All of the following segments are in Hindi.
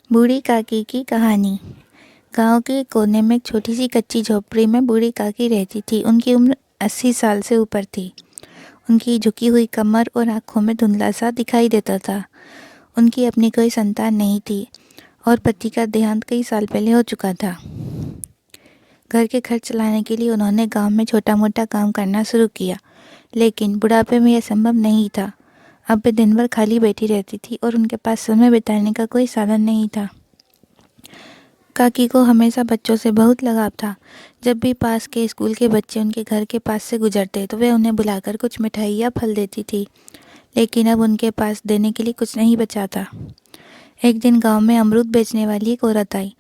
बूढ़ी काकी की कहानी। गांव के कोने में एक छोटी सी कच्ची झोपड़ी में बूढ़ी काकी रहती थी। उनकी उम्र 80 साल से ऊपर थी। उनकी झुकी हुई कमर और आंखों में धुंधला सा दिखाई देता था। उनकी अपनी कोई संतान नहीं थी और पति का देहांत कई साल पहले हो चुका था। घर के खर्च चलाने के लिए उन्होंने गांव में छोटा मोटा काम करना शुरू किया, लेकिन बुढ़ापे में यह संभव नहीं था। अब वे दिन भर खाली बैठी रहती थी और उनके पास समय बिताने का कोई साधन नहीं था। काकी को हमेशा बच्चों से बहुत लगाव था। जब भी पास के स्कूल के बच्चे उनके घर के पास से गुजरते तो वे उन्हें बुलाकर कुछ मिठाई या फल देती थी, लेकिन अब उनके पास देने के लिए कुछ नहीं बचा था। एक दिन गांव में अमरूद बेचने वाली एक औरत आई।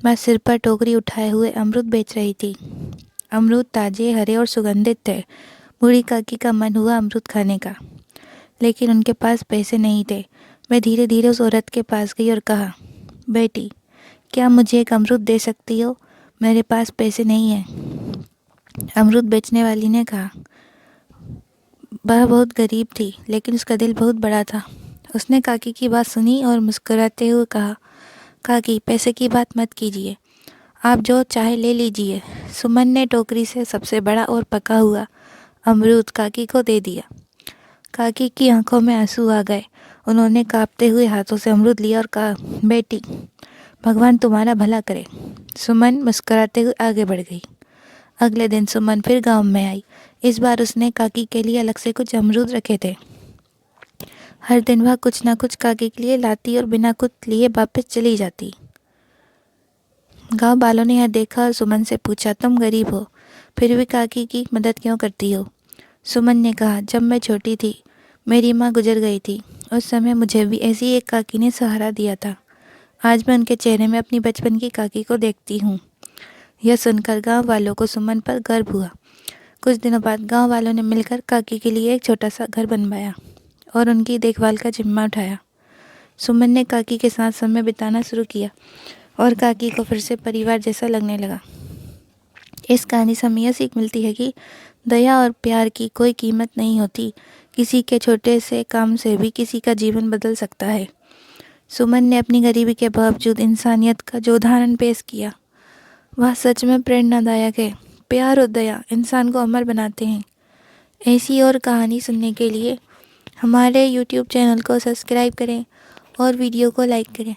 वह सिर पर टोकरी उठाए हुए अमरूद बेच रही थी। अमरूद ताजे, हरे और सुगंधित थे। बूढ़ी काकी का मन हुआ अमरूद खाने का, लेकिन उनके पास पैसे नहीं थे। वह धीरे धीरे उस औरत के पास गई और कहा, बेटी, क्या मुझे एक अमरूद दे सकती हो? मेरे पास पैसे नहीं हैं। अमरूद बेचने वाली ने कहा। वह बहुत गरीब थी, लेकिन उसका दिल बहुत बड़ा था। उसने काकी की बात सुनी और मुस्कुराते हुए कहा, काकी, पैसे की बात मत कीजिए, आप जो चाहे ले लीजिए। सुमन ने टोकरी से सबसे बड़ा और पका हुआ अमरूद काकी को दे दिया। काकी की आंखों में आंसू आ गए। उन्होंने कांपते हुए हाथों से अमरूद लिया और कहा, बेटी, भगवान तुम्हारा भला करे। सुमन मुस्कुराते हुए आगे बढ़ गई। अगले दिन सुमन फिर गांव में आई। इस बार उसने काकी के लिए अलग से कुछ अमरूद रखे थे। हर दिन वह कुछ ना कुछ काकी के लिए लाती और बिना कुछ लिए वापस चली जाती। गांव वालों ने यह देखा और सुमन से पूछा, तुम गरीब हो, फिर भी काकी की मदद क्यों करती हो? सुमन ने कहा, जब मैं छोटी थी, मेरी माँ गुजर गई थी। उस समय मुझे भी ऐसी एक काकी ने सहारा दिया था। आज मैं उनके चेहरे में अपनी बचपन की काकी को देखती हूँ। यह सुनकर गांव वालों को सुमन पर गर्व हुआ। कुछ दिनों बाद गांव वालों ने मिलकर काकी के लिए एक छोटा सा घर बनवाया और उनकी देखभाल का जिम्मा उठाया। सुमन ने काकी के साथ समय बिताना शुरू किया और काकी को फिर से परिवार जैसा लगने लगा। इस कहानी से हमें यह सीख मिलती है कि दया और प्यार की कोई कीमत नहीं होती। किसी के छोटे से काम से भी किसी का जीवन बदल सकता है। सुमन ने अपनी गरीबी के बावजूद इंसानियत का जो उदाहरण पेश किया, वह सच में प्रेरणादायक है। प्यार और दया इंसान को अमर बनाते हैं। ऐसी और कहानी सुनने के लिए हमारे YouTube चैनल को सब्सक्राइब करें और वीडियो को लाइक करें।